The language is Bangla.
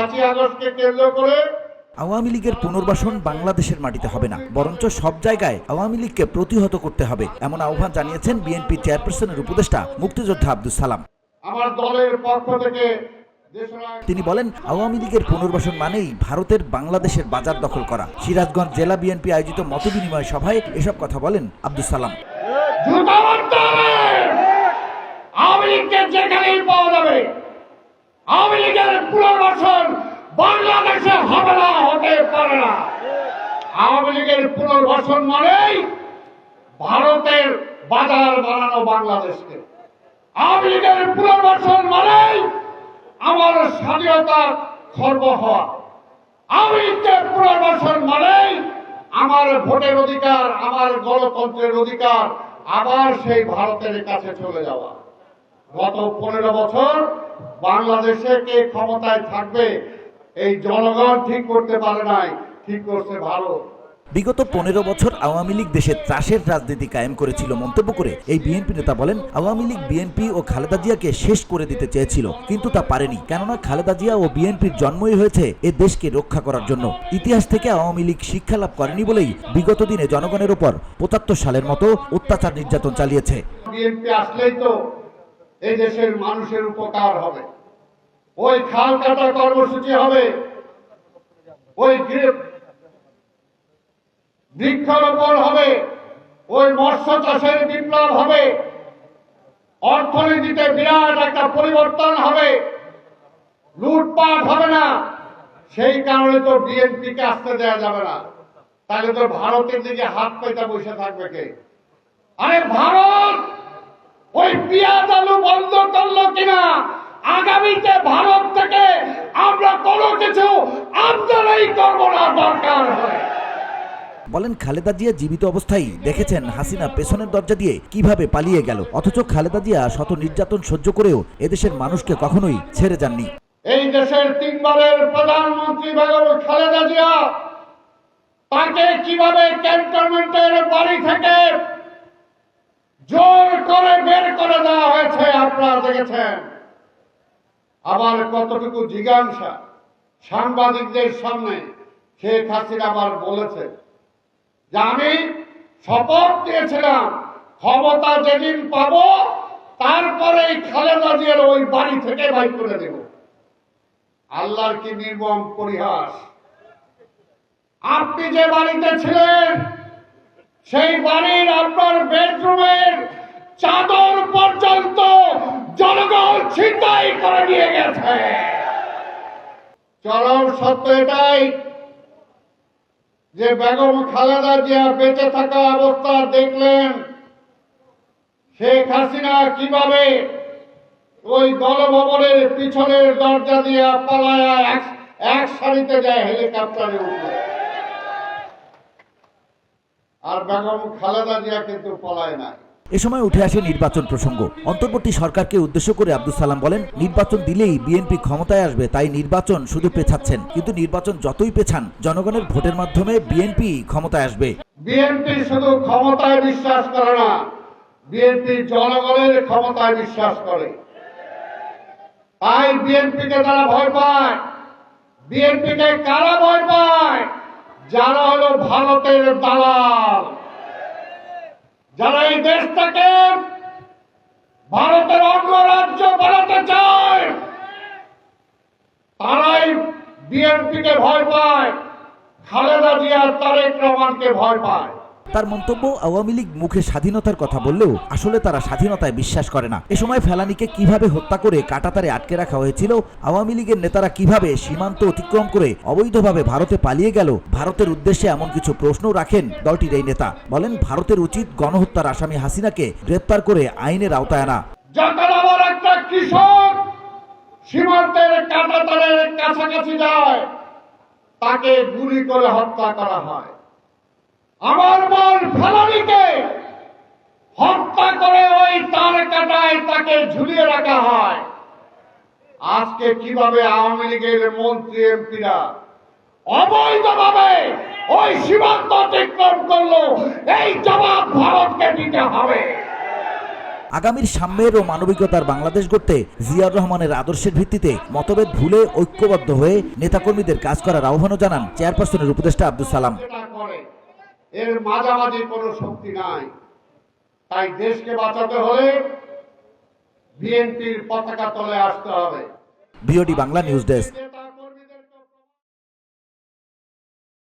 আগস্টকে কেন্দ্র করে আওয়ামী লীগের পুনর্বাসন বাংলাদেশের মাটিতে হবে না, বরঞ্চ সব জায়গায় আওয়ামী লীগকে প্রতিহত করতে হবে, এমন আহ্বান জানিয়েছেন বিএনপি চেয়ারপারসনের উপদেষ্টা মুক্তিযোদ্ধা আব্দুস সালাম। আমার দলের পক্ষ থেকে তিনি বলেন, আওয়ামী লীগের পুনর্বাসন মানেই ভারতের বাংলাদেশের বাজার দখল করা। সিরাজগঞ্জ জেলা বিএনপি আয়োজিত মতবিনিময় সভায় এসব কথা বলেন আব্দুস সালাম। আওয়ামী লীগকে যেখানেই পাওয়া যাবে, আওয়ামী লীগের পুনর্বাসন বাংলাদেশে হবে না, হতে পারে না। আওয়ামী লীগের পুনর্বাসন মানেই ভারতের বাজার বানানো বাংলাদেশকে। আওয়ামী লীগের পুনর্বাসন মানেই আমার স্বাধীনতা খর্ব হওয়া। আওয়ামী লীগের পুনর্বাসন মানেই আমার ভোটের অধিকার, আমার গণতন্ত্রের অধিকার আবার সেই ভারতের কাছে চলে যাওয়া। গত 15 বছর বাংলাদেশে কে ক্ষমতায় থাকবে এই জনগণ ঠিক করতে পারে নাই, ঠিক করছে ভারত। বিগত 15 বছর আওয়ামী লীগ দেশে ত্রাসের রাজনীতি কায়েম করেছিল মন্তব্য করে এই বিএনপি নেতা বলেন, আওয়ামী লীগ বিএনপি ও খালেদা জিয়াকে শেষ করে দিতে চেয়েছিল, কিন্তু তা পারেনি। কেননা খালেদা জিয়া ও বিএনপির জন্মই হয়েছে এ দেশকে রক্ষা করার জন্য। ইতিহাস থেকে আওয়ামী লীগ শিক্ষা লাভ করেনি বলেই বিগত দিনে জনগণের উপর 75 সালের মতো অত্যাচার নির্যাতন চালিয়েছে। বিএনপি আসলেই তো এই দেশের মানুষের উপকার হবে, ওই খাল কাটা কর্মসূচি হবে, ওই বৃক্ষরোপণ হবে, ওই মৎস্য চাষের বিপ্লব হবে, অর্থনীতিতে বিরাট একটা পরিবর্তন হবে, লুটপাট হবে না। সেই কারণে তো বিএনপিকে আসতে দেওয়া যাবে না। তাহলে তো ভারতের দিকে হাত পেতে বসে থাকবে কে? আরে ভারত ওই পেঁয়াজ আলু বন্ধ করলো কিনা, আগামীতে ভারত থেকে আমরা কোনো কিছু আমদানি করবো না, দরকার হয়। বলেন, খালেদা জিয়া জীবিত অবস্থায় দেখেছেন হাসিনা পেছনের দরজা দিয়ে কিভাবে পালিয়ে গেল, অথচ খালেদা জিয়া শত নির্যাতন সহ্য করেও এদেশের মানুষকে কখনোই ছেড়ে যাননি। এই দেশের 3 বারের প্রধানমন্ত্রী বেগম খালেদা জিয়া, তাকে কিভাবে ক্যান্টনমেন্টের বাড়ি থেকে জোর করে বের করে দেওয়া হয়েছে আপনারা দেখেছেন। আবার কতটুকু জিজ্ঞাসা সাংবাদিকদের সামনে শেখ হাসিনা আবার বলেছে যে আমি শপথ দিয়েছিলাম ক্ষমতা যেদিন পাবো তারপরে খালেদা জিয়ার ওই বাড়ি থেকে বাইর করে দেব। আল্লাহর কি নির্মম পরিহাস! আপনি যে বাড়িতে ছিলেন সেই বাড়ির আপনার বেডরুমের চাদর পর্যন্ত জনগণ ছিনতাই করে নিয়ে গেছে। চরম সত্য এটাই যে বেগম খালেদা জিয়া বেঁচে থাকা অবস্থা দেখলেন শেখ হাসিনা কিভাবে ওই গণভবনের পিছনের দরজা দিয়ে পালায়া এক সারিতে যায় হেলিকপ্টারে উঠে, আর বেগম খালেদা জিয়া কিন্তু পলায় না। এ সময় উঠে আসে নির্বাচন প্রসঙ্গ। অন্তর্বর্তী সরকারকে উদ্দেশ্য করে আব্দুস সালাম বলেন, নির্বাচন দিলেই বিএনপি ক্ষমতায় আসবে, তাই নির্বাচন শুধু পেছাচ্ছেন। কিন্তু নির্বাচন যতই পেছান, জনগণের ভোটের মাধ্যমে বিএনপি ক্ষমতায় আসবে। বিএনপি শুধু ক্ষমতায় বিশ্বাস করে না, বিএনপি জনগণের ক্ষমতায় বিশ্বাস করে। তাই বিএনপিকে তারা ভয় পায়। বিএনপিকে কারা ভয় পায়? যারা হলো ভারতের দালাল, যারা এই দেশটাকে ভারতের অঙ্গরাজ্য বানাতে চায়, তারাই বিএনপিকে ভয় পায়, খালেদা জিয়া তারেক রহমানকে ভয় পায়। তার মন্তব্য, আওয়ামী লীগ মুখে স্বাধীনতার কথা বললেও আসলে তারা স্বাধীনতায় বিশ্বাস করে না। এ সময় ফেলানীকে কিভাবে হত্যা করে কাঁটাতারে আটকে রাখা হয়েছিল, আওয়ামী লীগের নেতারা কিভাবে সীমান্ত অতিক্রম করে অবৈধভাবে ভারতে পালিয়ে গেল, ভারতের উদ্দেশ্যে এমন কিছু প্রশ্ন রাখেন দলটির এই নেতা। বলেন, ভারতের উচিত গণহত্যার আসামি হাসিনাকে গ্রেপ্তার করে আইনের আওতায় আনা। যখন আবার একটা কৃষক সীমান্তের কাঁটাতারের কাছাকাছি যায়, তাকে গুলি করে হত্যা করা হয়। আমার বোন ফেলানীকে হত্যা করে ওই তার কাটায় তাকে ঝুলিয়ে রাখা হয়। আজকে কিভাবে আওয়ামী লীগের মন্ত্রী এমপিরা অবৈধভাবে ওই সীমান্ত অতিক্রম করলো, এই জবাব ভারতকে দিতে হবে। আগামীর সাম্যের ও মানবিকতার বাংলাদেশ গড়তে জিয়াউর রহমানের আদর্শের ভিত্তিতে মতভেদ ভুলে ঐক্যবদ্ধ হয়ে নেতাকর্মীদের কাজ করার আহ্বানও জানান চেয়ারপারসনের উপদেষ্টা আব্দুল সালাম। এর মাঝামাঝি কোনো শক্তি নাই, তাই দেশকে বাঁচাতে হলে বিএনপির পতাকা তলে আসতে হবে। BOD Bangla news desk.